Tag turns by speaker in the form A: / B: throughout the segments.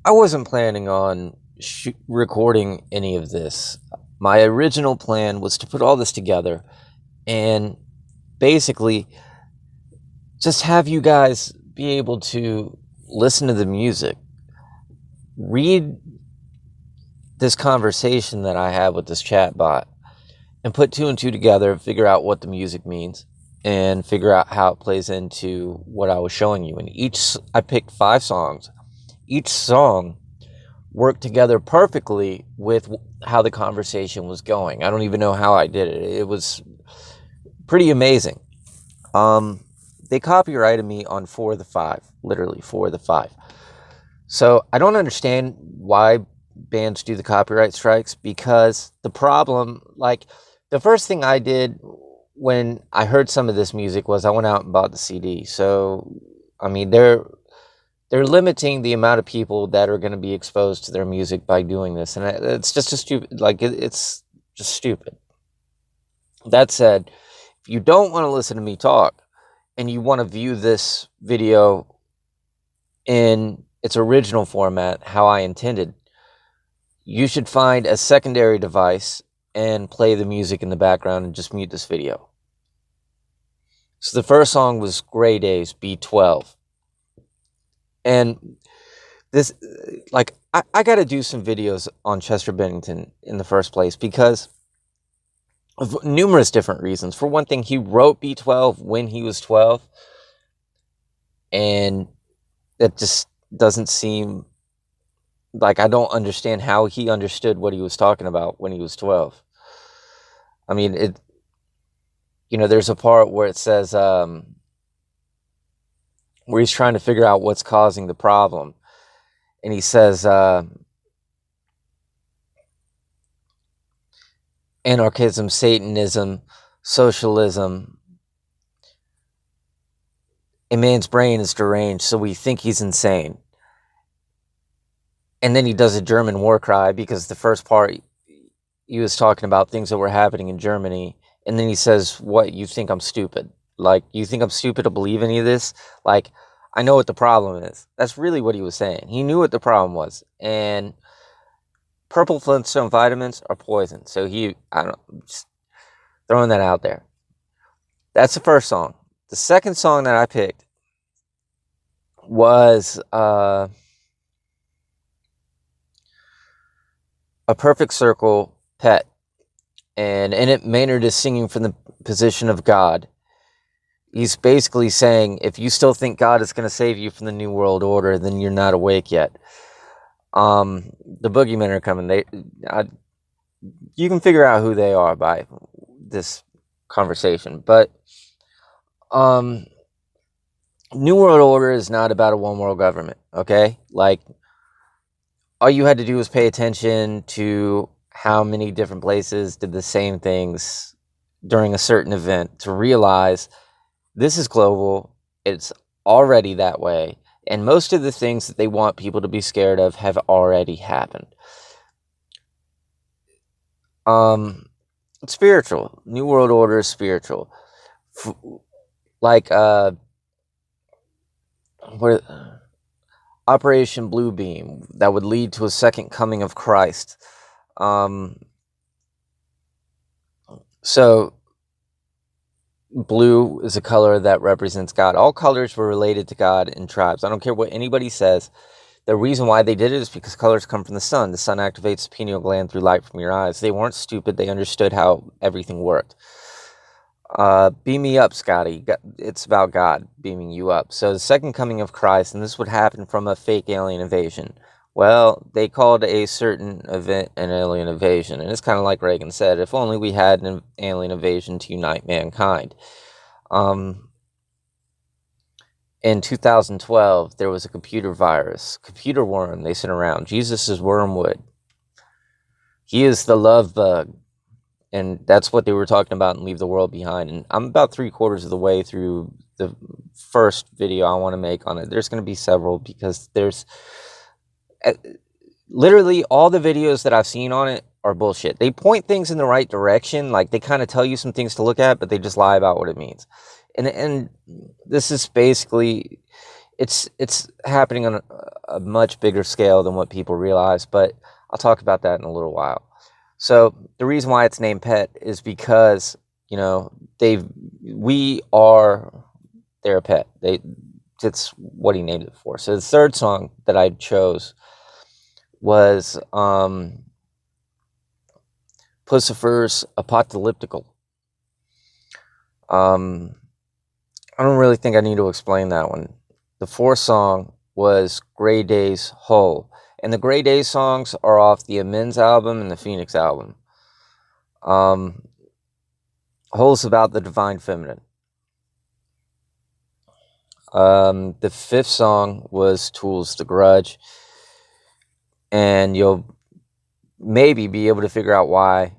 A: I wasn't planning on recording any of this. My original plan was to put all this together and basically just have you guys be able to listen to the music, read this conversation that I have with this chat bot, and put two and two together, figure out what the music means, and figure out how it plays into what I was showing you. And I picked 5 songs. Each song worked together perfectly with how the conversation was going. I don't even know how I did it. It was pretty amazing. They copyrighted me on 4 of the 5, literally 4 of the 5. So I don't understand why bands do the copyright strikes, because the problem, like, the first thing I did when I heard some of this music was I went out and bought the CD. So, I mean, they're limiting the amount of people that are going to be exposed to their music by doing this. And it's just a stupid, like, it's just stupid. That said, if you don't want to listen to me talk and you want to view this video in its original format, how I intended, you should find a secondary device and play the music in the background and just mute this video. So the first song was Gray Days, B12. And this, like, I got to do some videos on Chester Bennington in the first place because of numerous different reasons. For one thing, he wrote B12 when he was 12, and that just doesn't seem like, I don't understand how he understood what he was talking about when he was 12. I mean, there's a part where it says, where he's trying to figure out what's causing the problem. And he says, anarchism, Satanism, socialism. A man's brain is deranged, so we think he's insane. And then he does a German war cry, because the first part he was talking about things that were happening in Germany. And then he says, what, you think I'm stupid? Like, you think I'm stupid to believe any of this? Like, I know what the problem is. That's really what he was saying. He knew what the problem was. And purple Flintstone vitamins are poison. So I don't know, just throwing that out there. That's the first song. The second song that I picked was A Perfect Circle, Pet. And in it, Maynard is singing from the position of God. He's basically saying, if you still think God is going to save you from the New World Order, then you're not awake yet. The boogeymen are coming. You can figure out who they are by this conversation. But New World Order is not about a one world government, okay? Like, all you had to do was pay attention to how many different places did the same things during a certain event to realize this is global. It's already that way. And most of the things that they want people to be scared of have already happened. It's spiritual. New World Order is spiritual. Operation Blue Beam, that would lead to a second coming of Christ. So blue is a color that represents God. All colors were related to God in tribes. I don't care what anybody says. The reason why they did it is because colors come from the sun. The sun activates the pineal gland through light from your eyes. They weren't stupid. They understood how everything worked. Beam me up, Scotty. It's about God beaming you up. So the second coming of Christ, and this would happen from a fake alien invasion. Well, they called a certain event an alien invasion. And it's kind of like Reagan said, if only we had an alien invasion to unite mankind. In 2012, there was a computer virus, computer worm they sent around. Jesus is wormwood. He is the love bug. And that's what they were talking about in Leave the World Behind. And I'm about 3/4 of the way through the first video I want to make on it. There's going to be several, because there's literally all the videos that I've seen on it are bullshit. They point things in the right direction. Like, they kind of tell you some things to look at, but they just lie about what it means. And this is basically, it's happening on a much bigger scale than what people realize, but I'll talk about that in a little while. So the reason why it's named Pet is because, you know, we are their pet. It's what he named it for. So the third song that I chose was Pussifer's Apocalyptical. I don't really think I need to explain that one. The fourth song was Grey Days Whole. And the Grey Days songs are off the Amends album and the Phoenix album. Whole's about the divine feminine. The fifth song was Tool's The Grudge. And you'll maybe be able to figure out why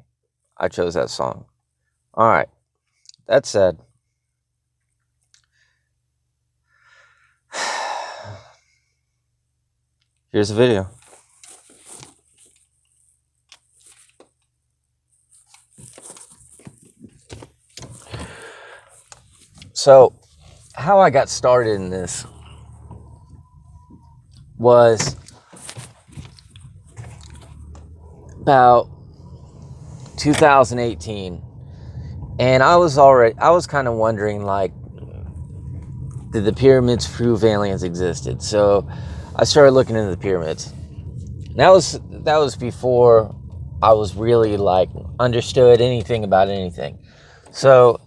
A: I chose that song. Alright, that said, here's the video. So, how I got started in this was about 2018, and I was kind of wondering, like, did the pyramids prove aliens existed? So I started looking into the pyramids. That was before I was really, like, understood anything about anything. So,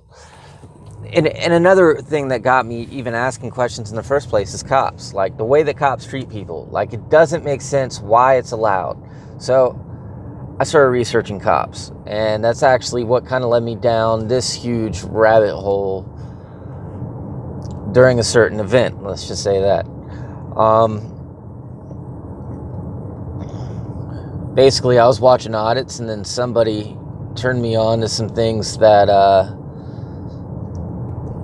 A: and another thing that got me even asking questions in the first place is cops. Like, the way that cops treat people. Like, it doesn't make sense why it's allowed. So I started researching cops. And that's actually what kind of led me down this huge rabbit hole during a certain event. Let's just say that. Basically, I was watching audits, and then somebody turned me on to some things that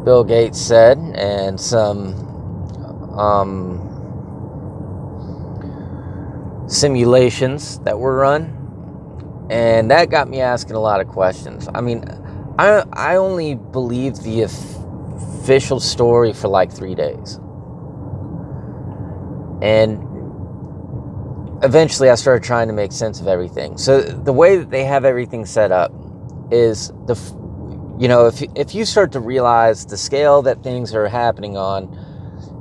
A: Bill Gates said, and some simulations that were run, and that got me asking a lot of questions. I mean, I only believed the official story for like 3 days, and eventually I started trying to make sense of everything. So the way that they have everything set up is if you start to realize the scale that things are happening on,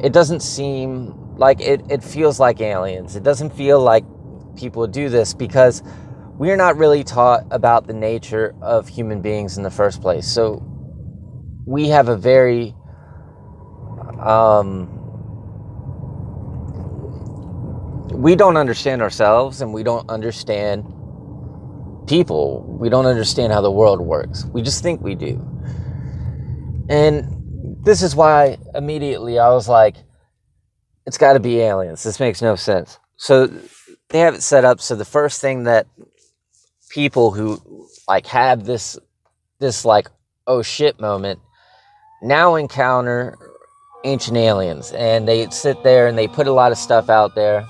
A: it doesn't seem like it feels like aliens. It doesn't feel like people would do this, because we're not really taught about the nature of human beings in the first place. So we have a very we don't understand ourselves, and we don't understand people. We don't understand how the world works. We just think we do. And this is why immediately I was like, it's got to be aliens. This makes no sense. So they have it set up so the first thing that people who like have this like, oh shit moment now encounter ancient aliens, and they sit there and they put a lot of stuff out there.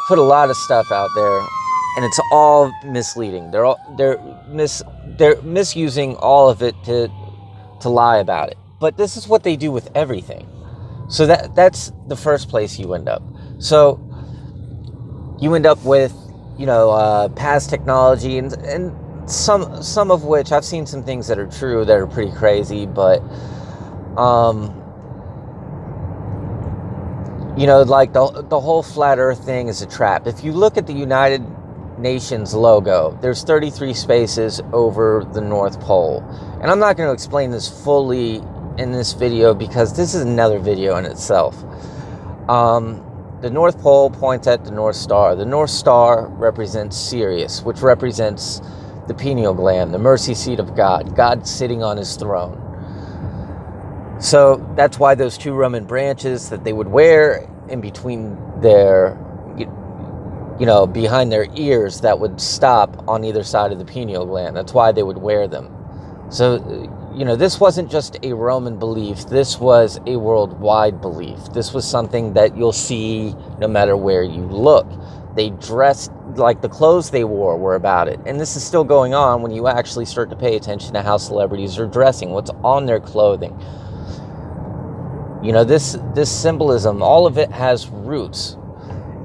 A: And it's all misleading. They're misusing all of it to lie about it. But this is what they do with everything. So that's the first place you end up. So you end up with, past technology, and some of which I've seen some things that are true that are pretty crazy, but like the whole flat earth thing is a trap. If you look at the United Nations logo, there's 33 spaces over the North Pole. And I'm not going to explain this fully in this video, because this is another video in itself. The North Pole points at the North Star. The North Star represents Sirius, which represents the pineal gland, the mercy seat of God, God sitting on his throne. So that's why those two Roman branches that they would wear in between their, behind their ears, that would stop on either side of the pineal gland. That's why they would wear them. So, this wasn't just a Roman belief. This was a worldwide belief. This was something that you'll see no matter where you look. They dressed, like the clothes they wore were about it. And this is still going on when you actually start to pay attention to how celebrities are dressing, what's on their clothing. This symbolism, all of it has roots.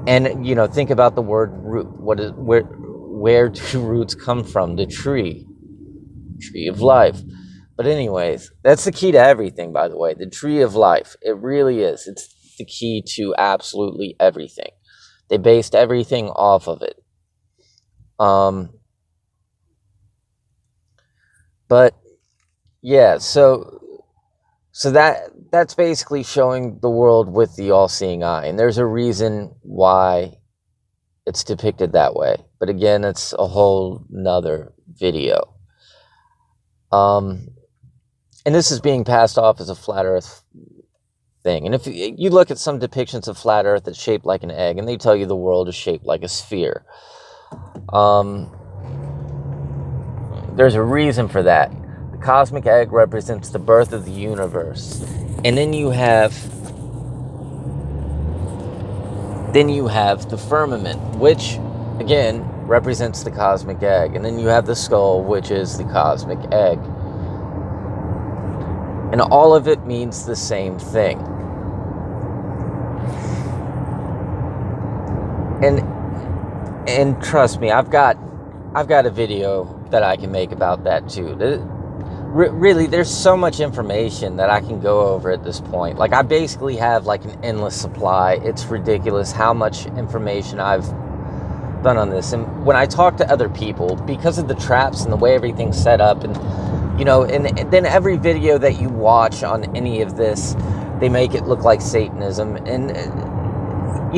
A: And think about the word root. Where do roots come from? The tree of life. But anyways, that's the key to everything, by the way. The tree of life. It really is. It's the key to absolutely everything. They based everything off of it. But yeah, so that's basically showing the world with the all-seeing eye, and there's a reason why it's depicted that way. But again, it's a whole nother video. And this is being passed off as a flat Earth thing. And if you look at some depictions of flat Earth that's shaped like an egg, and they tell you the world is shaped like a sphere, there's a reason for that. The cosmic egg represents the birth of the universe. And then you have the firmament, which again represents the cosmic egg. And then you have the skull, which is the cosmic egg. And all of it means the same thing. And trust me, I've got a video that I can make about that too. Really, there's so much information that I can go over at this point. Like, I basically have like an endless supply. It's ridiculous how much information I've done on this. And when I talk to other people, because of the traps and the way everything's set up, and and then every video that you watch on any of this, they make it look like Satanism. And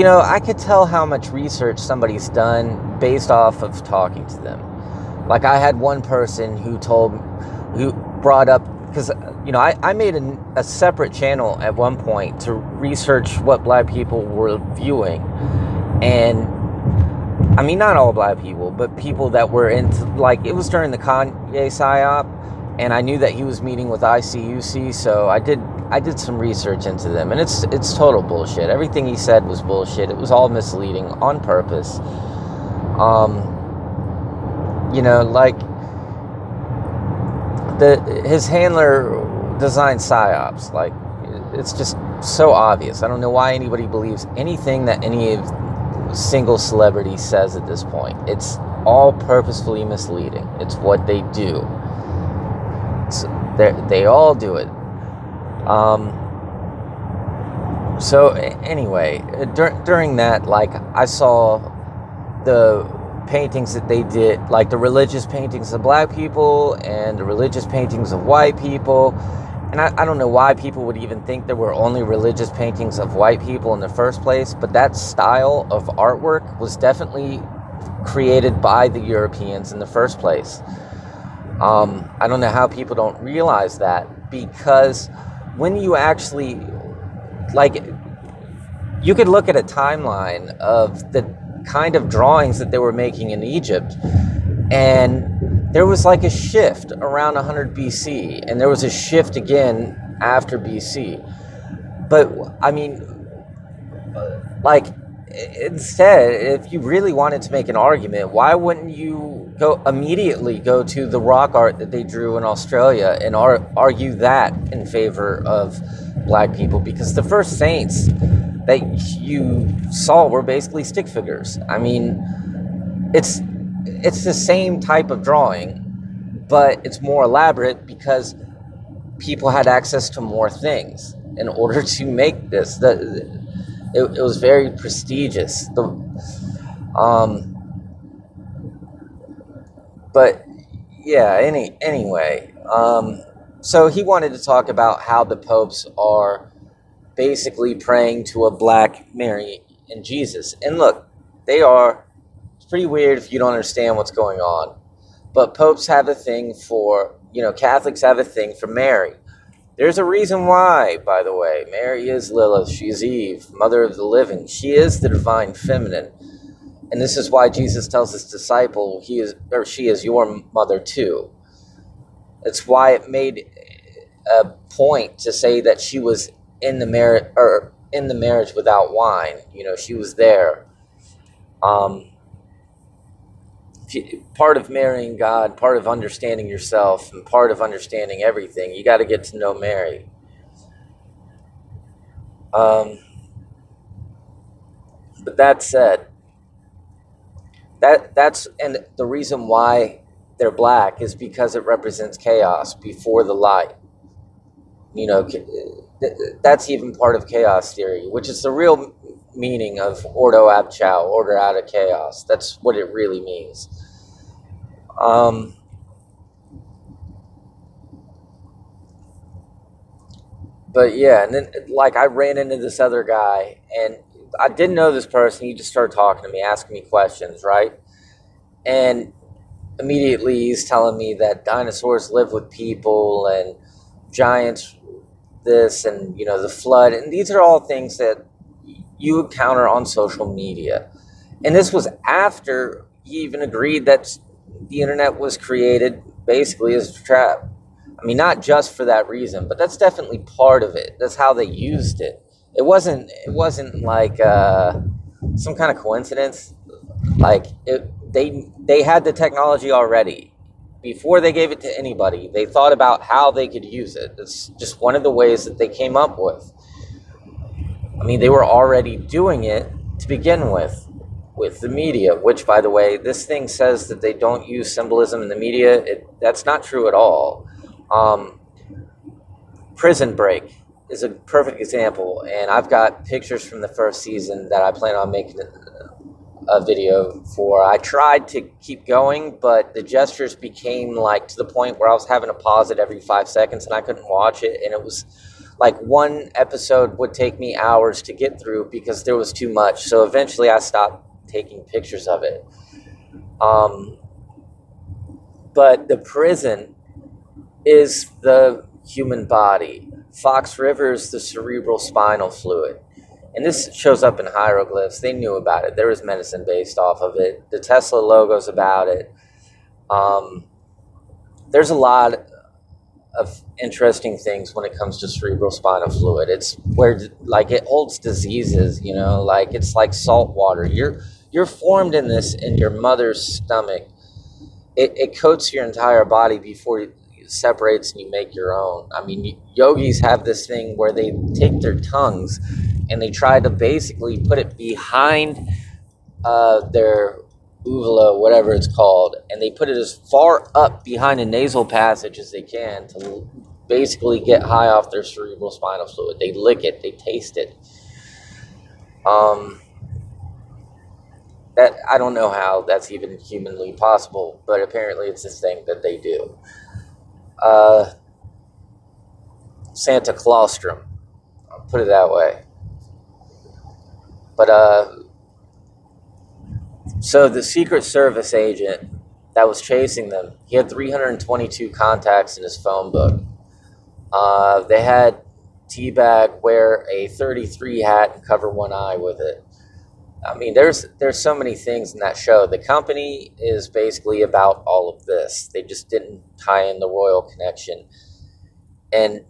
A: I could tell how much research somebody's done based off of talking to them. Like, I had one person who brought up, because I made a separate channel at one point to research what black people were viewing. And I mean, not all black people, but people that were into, like, it was during the Kanye psyop, and I knew that he was meeting with ICUC, so I did some research into them, and it's total bullshit. Everything he said was bullshit. It was all misleading on purpose. Like, his handler designed psyops. Like, it's just so obvious. I don't know why anybody believes anything that any single celebrity says at this point. It's all purposefully misleading. It's what they do. So they all do it. So anyway, during that, like, I saw the paintings that they did, like the religious paintings of black people and the religious paintings of white people. And I don't know why people would even think there were only religious paintings of white people in the first place, but that style of artwork was definitely created by the Europeans in the first place. I don't know how people don't realize that, because when you actually, like, you could look at a timeline of the kind of drawings that they were making in Egypt, and there was like a shift around 100 BC, and there was a shift again after BC. But I mean, like, instead, if you really wanted to make an argument, why wouldn't you immediately go to the rock art that they drew in Australia and argue that in favor of black people? Because the first saints that you saw were basically stick figures. I mean, it's the same type of drawing, but it's more elaborate because people had access to more things in order to make this. It was very prestigious. But yeah, anyway, so he wanted to talk about how the popes are basically praying to a black Mary and Jesus. And look, it's pretty weird if you don't understand what's going on. But popes have a thing for, Catholics have a thing for Mary. There's a reason why, by the way. Mary is Lilith, she's Eve, mother of the living. She is the divine feminine. And this is why Jesus tells his disciple, she is your mother too. It's why it made a point to say that she was in the marriage without wine. She was there. Part of marrying God, part of understanding yourself, and part of understanding everything, you got to get to know Mary. Um, but that said, that's and the reason why they're black is because it represents chaos before the light. You know, that's even part of chaos theory, which is the real meaning of ordo ab chao, order out of chaos. That's what it really means. Um, but yeah, and then like I ran into this other guy, and I didn't know this person. He just started talking to me, asking me questions, right? And immediately he's telling me that dinosaurs live with people and giants this and the flood, and these are all things that you encounter on social media. And this was after he even agreed that the internet was created basically as a trap. I mean, not just for that reason, but that's definitely part of it. That's how they used it. It wasn't like some kind of coincidence. Like they had the technology already before they gave it to anybody. They thought about how they could use it. It's just one of the ways that they came up with. I mean, they were already doing it to begin with the media, which, by the way, this thing says that they don't use symbolism in the media. That's not true at all. Um, Prison Break is a perfect example, and I've got pictures from the first season that I plan on making a video for. I tried to keep going, but the gestures became like to the point where I was having to pause it every 5 seconds and I couldn't watch it. And it was like one episode would take me hours to get through because there was too much. So eventually I stopped taking pictures of it. But the prison is the human body. Fox River is the cerebral spinal fluid. And this shows up in hieroglyphs. They knew about it. There was medicine based off of it. The Tesla logo's about it. There's a lot of interesting things when it comes to cerebral spinal fluid. It's where, like, it holds diseases. Like it's like salt water. You're formed in your mother's stomach. It coats your entire body before it separates and you make your own. I mean, yogis have this thing where they take their tongues and they try to basically put it behind their uvula, whatever it's called, and they put it as far up behind the nasal passage as they can to basically get high off their cerebral spinal fluid. They lick it, they taste it. That I don't know how that's even humanly possible, but apparently it's this thing that they do. Santa Claustrum, I'll put it that way. But so the Secret Service agent that was chasing them, he had 322 contacts in his phone book. They had Teabag wear a 33 hat and cover one eye with it. I mean, there's so many things in that show. The company is basically about all of this. They just didn't tie in the royal connection. And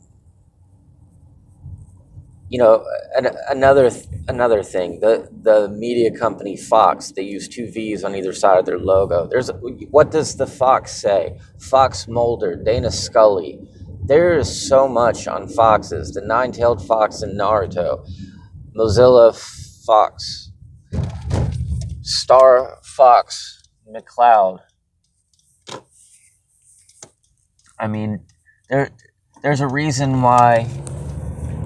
A: another thing, the media company Fox, they use two V's on either side of their logo. What does the Fox say? Fox Mulder, Dana Scully. There is so much on foxes. The nine-tailed fox in Naruto, Mozilla Fox, Star Fox McCloud. I mean, there's a reason why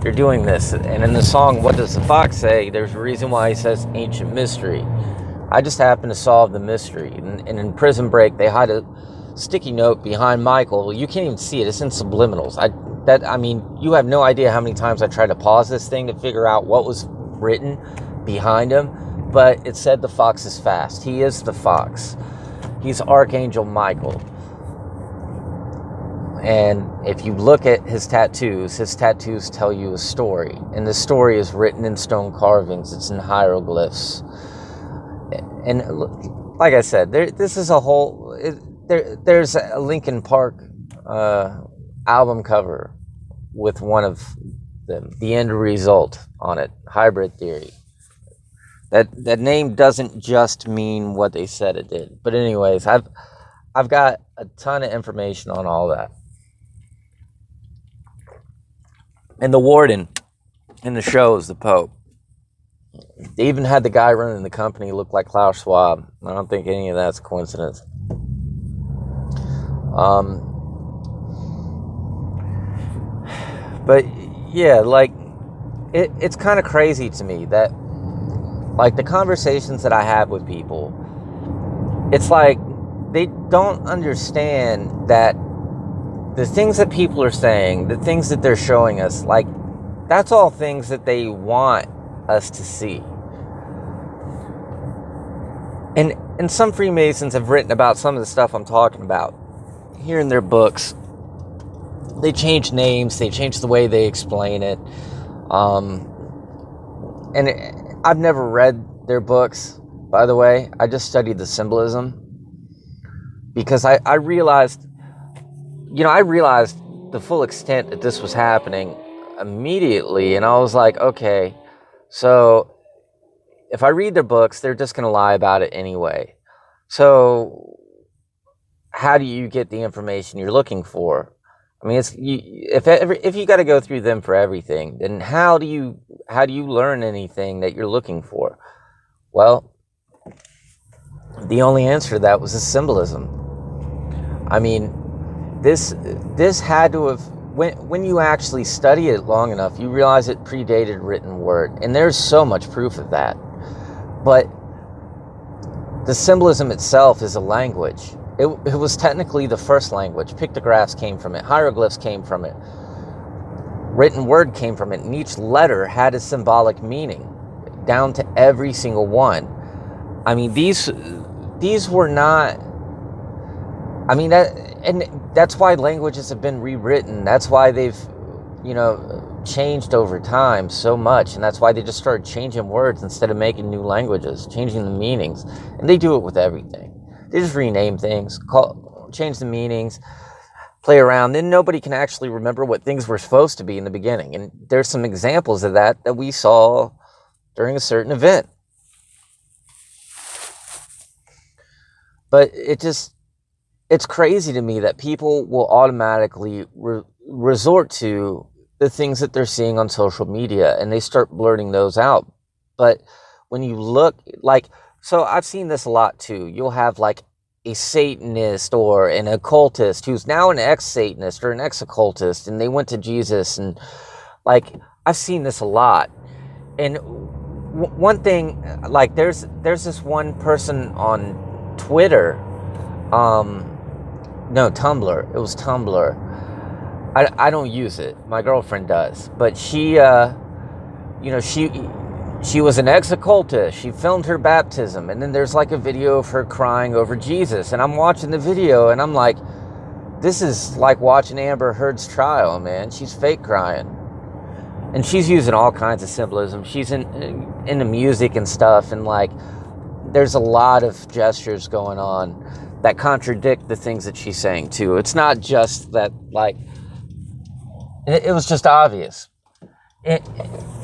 A: they're doing this. And in the song What Does the Fox Say, there's a reason why he says ancient mystery. I just happened to solve the mystery. And in Prison Break, they hide a sticky note behind Michael. You can't even see it. It's in subliminals. You have no idea how many times I tried to pause this thing to figure out what was written behind him. But it said the fox is fast. He is the fox. He's Archangel Michael. And if you look at his tattoos tell you a story. And the story is written in stone carvings. It's in hieroglyphs. And like I said, there's a Linkin Park album cover with one of them, The End Result, on it, Hybrid Theory. That name doesn't just mean what they said it did. But anyways, I've got a ton of information on all that. And the warden, in the shows, the Pope. They even had the guy running the company look like Klaus Schwab. I don't think any of that's a coincidence. But yeah, like it's kind of crazy to me that like the conversations that I have with people, it's like they don't understand that the things that people are saying, the things that they're showing us, like that's all things that they want us to see. And some Freemasons have written about some of the stuff I'm talking about here in their books. They change names, they change the way they explain it. And I've never read their books, by the way. I just studied the symbolism because I realized, I realized the full extent that this was happening immediately. And I was like, okay, so if I read their books, they're just going to lie about it anyway. So how do you get the information you're looking for? I mean, if you got to go through them for everything, then how do you learn anything that you're looking for? Well, the only answer to that was the symbolism. I mean, this had to have, when you actually study it long enough, you realize it predated written word, and there's so much proof of that. But the symbolism itself is a language. It was technically the first language. Pictographs came from it. Hieroglyphs came from it. Written word came from it. And each letter had a symbolic meaning, down to every single one. I mean, these were not... I mean, that's why languages have been rewritten. That's why they've, changed over time so much. And that's why they just started changing words instead of making new languages, changing the meanings. And they do it with everything. They just rename things, change the meanings, play around. Then nobody can actually remember what things were supposed to be in the beginning. And there's some examples of that we saw during a certain event. But it's crazy to me that people will automatically resort to the things that they're seeing on social media, and they start blurting those out. But when you look, so I've seen this a lot too. You'll have like a Satanist or an occultist who's now an ex-Satanist or an ex-occultist, and they went to Jesus, and I've seen this a lot. And one thing, there's this one person on Twitter, no, Tumblr. It was Tumblr. I don't use it. My girlfriend does, but she was an ex-occultist. She filmed her baptism, and then there's a video of her crying over Jesus. And I'm watching the video, and I'm like, this is like watching Amber Heard's trial, man. She's fake crying. And she's using all kinds of symbolism. She's into music and stuff, and there's a lot of gestures going on that contradict the things that she's saying, too. It's not just that, it was just obvious. And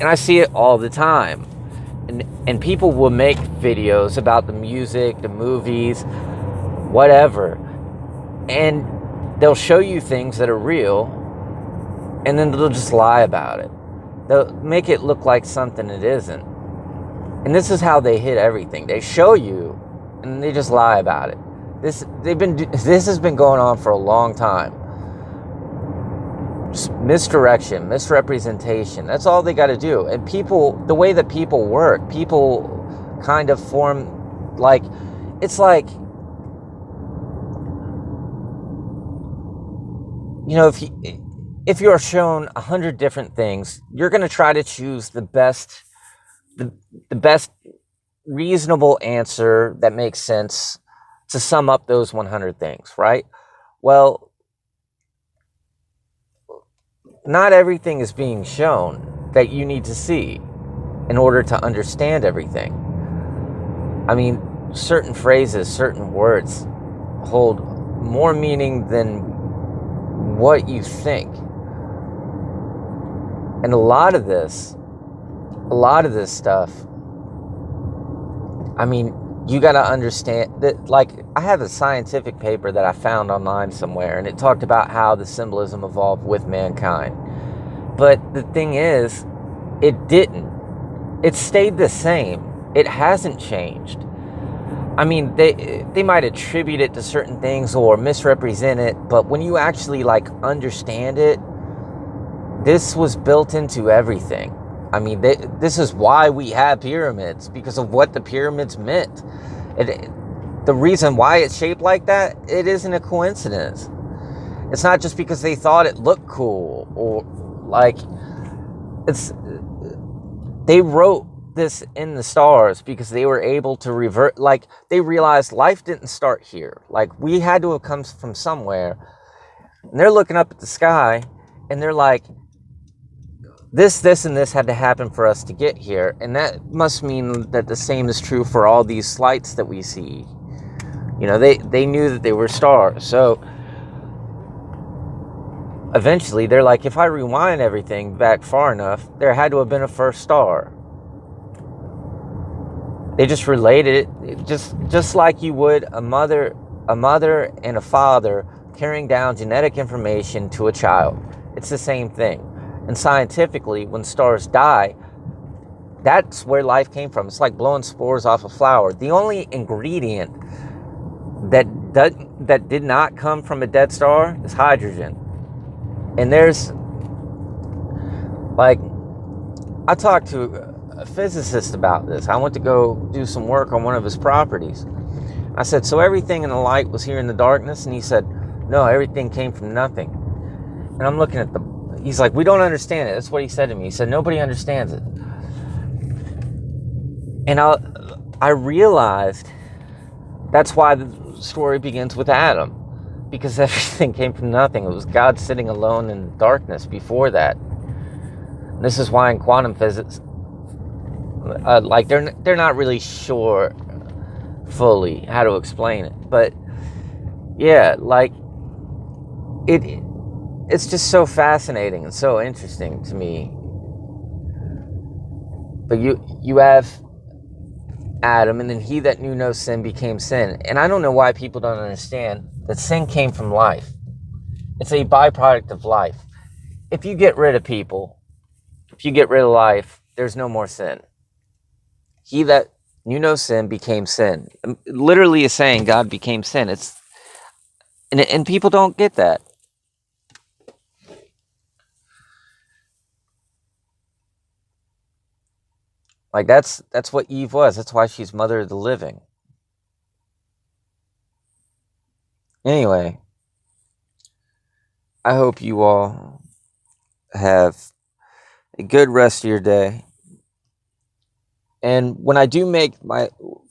A: I see it all the time. And people will make videos about the music, the movies, whatever. And they'll show you things that are real, and then they'll just lie about it. They'll make it look like something it isn't. And this is how they hit everything. They show you, and they just lie about it. This has been going on for a long time. Misdirection, misrepresentation. That's all they got to do. And people, the way that people work, people kind of form it's if you're shown 100 different things, you're going to try to choose the best reasonable answer that makes sense to sum up those 100 things, right? Well, not everything is being shown that you need to see in order to understand everything. I mean, certain phrases, certain words hold more meaning than what you think. And a lot of this stuff, I mean, you got to understand that, I have a scientific paper that I found online somewhere, and it talked about how the symbolism evolved with mankind. But the thing is, It didn't. It stayed the same. It hasn't changed. I mean, they might attribute it to certain things or misrepresent it, but when you actually like understand it, this was built into everything. I mean, this is why we have pyramids, because of what the pyramids meant. The reason why it's shaped like that, it isn't a coincidence. It's not just because they thought it looked cool or like they wrote this in the stars because they were able to revert, like they realized life didn't start here. Like we had to have come from somewhere. And they're looking up at the sky and they're like, this, and this had to happen for us to get here. And that must mean that the same is true for all these lights that we see. You know, they knew that they were stars. So eventually they're like, if I rewind everything back far enough, there had to have been a first star. They just related it just like you would a mother and a father carrying down genetic information to a child. It's the same thing. And scientifically, when stars die, that's where life came from. It's like blowing spores off a flower. The only ingredient that did not come from a dead star is hydrogen. And there's, like, I talked to a physicist about this. I went to go do some work on one of his properties. I said, so everything in the light was here in the darkness? And he said, no, everything came from nothing. And I'm looking at he's like, we don't understand it. That's what he said to me. He said, nobody understands it. And I realized that's why the story begins with Adam. Because everything came from nothing. It was God sitting alone in darkness before that. And this is why in quantum physics, like they're not really sure fully how to explain it. But yeah, like it's just so fascinating and so interesting to me. But you have Adam, and then he that knew no sin became sin. And I don't know why people don't understand that sin came from life. It's a byproduct of life. If you get rid of people, if you get rid of life, there's no more sin. He that knew no sin became sin. It literally is saying God became sin. And people don't get that. Like that's what Eve was. That's why she's mother of the living. Anyway, I hope you all have a good rest of your day. And when I do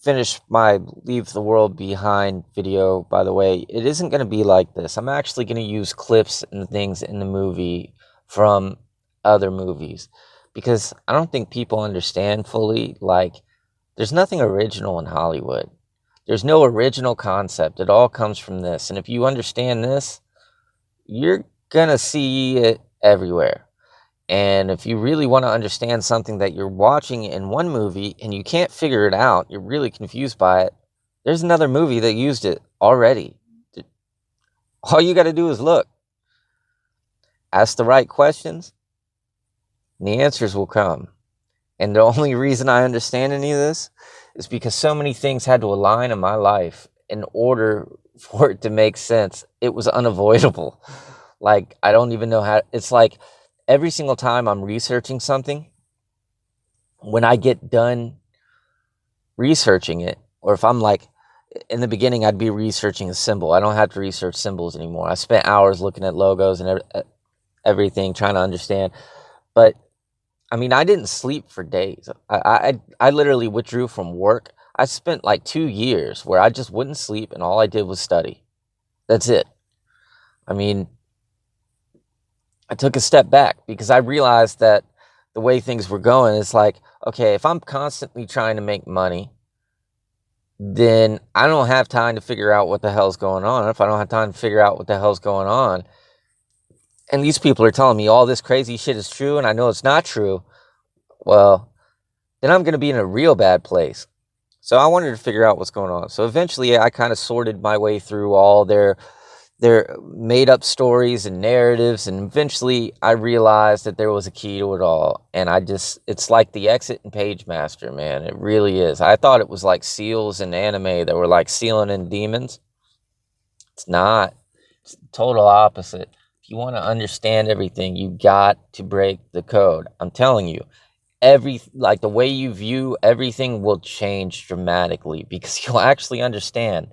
A: finish my Leave the World Behind video, by the way, it isn't going to be like this. I'm actually going to use clips and things in the movie from other movies. Because I don't think people understand fully, like, there's nothing original in Hollywood. There's no original concept. It all comes from this. And if you understand this, you're going to see it everywhere. And if you really want to understand something that you're watching in one movie and you can't figure it out, you're really confused by it, there's another movie that used it already. All you got to do is look. Ask the right questions, and the answers will come. And the only reason I understand any of this is because so many things had to align in my life in order for it to make sense. It was unavoidable. Like, I don't even know how. It's like every single time I'm researching something, when I get done researching it, or if I'm like, in the beginning, I'd be researching a symbol. I don't have to research symbols anymore. I spent hours looking at logos and everything, trying to understand. But I mean, I didn't sleep for days. I literally withdrew from work. I spent like 2 years where I just wouldn't sleep and all I did was study. That's it. I mean, I took a step back because I realized that the way things were going, it's like, okay, if I'm constantly trying to make money, then I don't have time to figure out what the hell's going on. If I don't have time to figure out what the hell's going on, and these people are telling me all this crazy shit is true and I know it's not true, well, then I'm going to be in a real bad place. So I wanted to figure out what's going on. So eventually I kind of sorted my way through all their They're made up stories and narratives, and eventually I realized that there was a key to it all. And it's like the exit and Page Master, man. It really is. I thought it was like seals in anime that were like sealing in demons. It's not. It's the total opposite. If you want to understand everything, you got to break the code. I'm telling you, like the way you view everything will change dramatically because you'll actually understand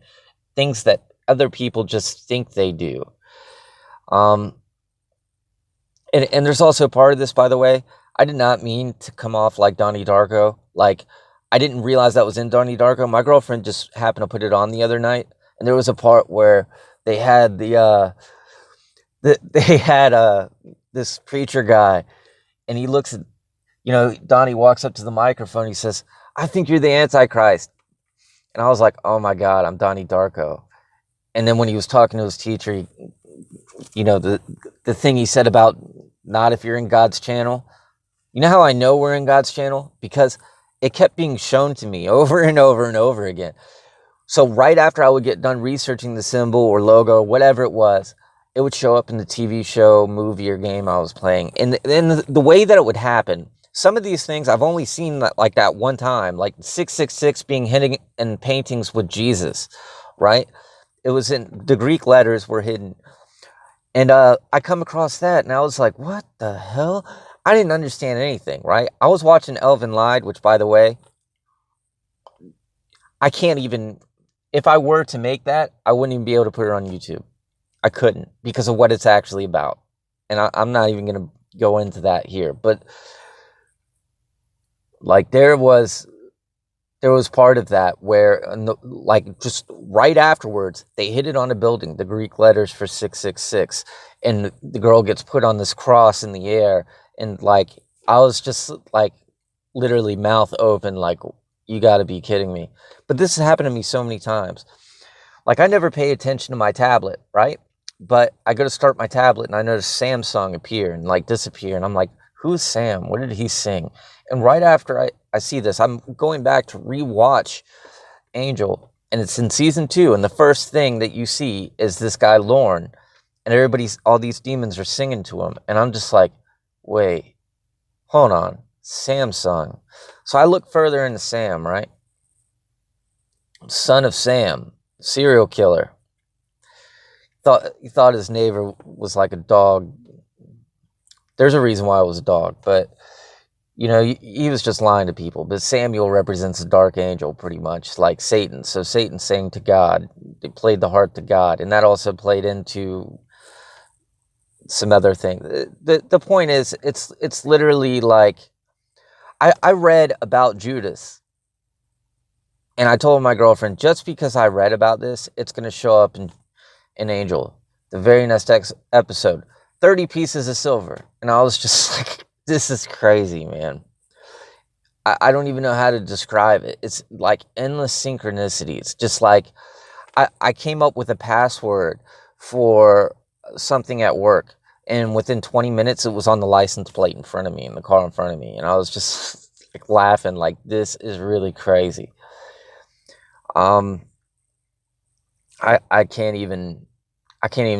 A: things that other people just think they do. Um, and there's also part of this, by the way. I did not mean to come off like Donnie Darko. Like, I didn't realize that was in Donnie Darko. My girlfriend just happened to put it on the other night, and there was a part where they had they had this preacher guy, and he looks at, Donnie walks up to the microphone. He says, "I think you're the Antichrist," and I was like, "Oh my God, I'm Donnie Darko." And then when he was talking to his teacher, the thing he said about not if you're in God's channel. You know how I know we're in God's channel? Because it kept being shown to me over and over and over again. So right after I would get done researching the symbol or logo or whatever it was, it would show up in the TV show, movie, or game I was playing. And then the way that it would happen, some of these things I've only seen like that one time, like 666 being hidden in paintings with Jesus, right? It was in the Greek letters were hidden. And I come across that and I was like, what the hell? I didn't understand anything, right? I was watching Elvin Lied, which, by the way, I can't even, if I were to make that, I wouldn't even be able to put it on YouTube. I couldn't because of what it's actually about. And I'm not even going to go into that here. But like there was part of that where like just right afterwards they hit it on a building, the Greek letters for 666, and the girl gets put on this cross in the air, and like I was just like literally mouth open, like, you got to be kidding me. But this has happened to me so many times. Like, I never pay attention to my tablet, right? But I go to start my tablet and I notice Samsung appear and like disappear, and I'm like, who's Sam? What did he sing? And right after I see this, I'm going back to rewatch Angel, and it's in season 2, and the first thing that you see is this guy Lorne, and all these demons are singing to him, and I'm just like, wait, hold on, Samsung. So I look further into Sam, right? Son of Sam, serial killer. He thought his neighbor was like a dog. There's a reason why it was a dog, but he was just lying to people. But Samuel represents a dark angel, pretty much like Satan. So Satan sang to God. They played the harp to God, and that also played into some other thing. The point is, it's literally like I read about Judas, and I told my girlfriend, just because I read about this, it's going to show up in Angel, the very next episode, 30 pieces of silver. And I was just like, this is crazy, man. I don't even know how to describe it. It's like endless synchronicity. It's just like I came up with a password for something at work, and within 20 minutes it was on the license plate in front of me, in the car in front of me, and I was just like laughing, like, this is really crazy. I can't even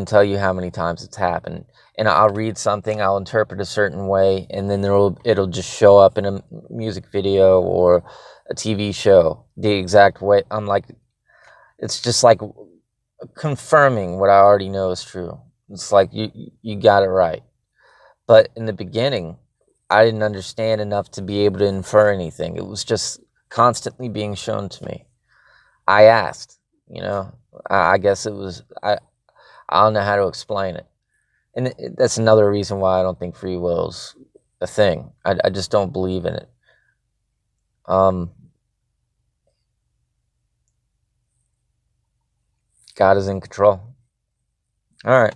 A: tell you how many times it's happened. And I'll read something, I'll interpret a certain way, and then it'll just show up in a music video or a TV show the exact way. I'm like, it's just like confirming what I already know is true. It's like you got it right. But in the beginning, I didn't understand enough to be able to infer anything. It was just constantly being shown to me. I asked, I guess it was, I don't know how to explain it. And that's another reason why I don't think free will is a thing. I just don't believe in it. God is in control. All right.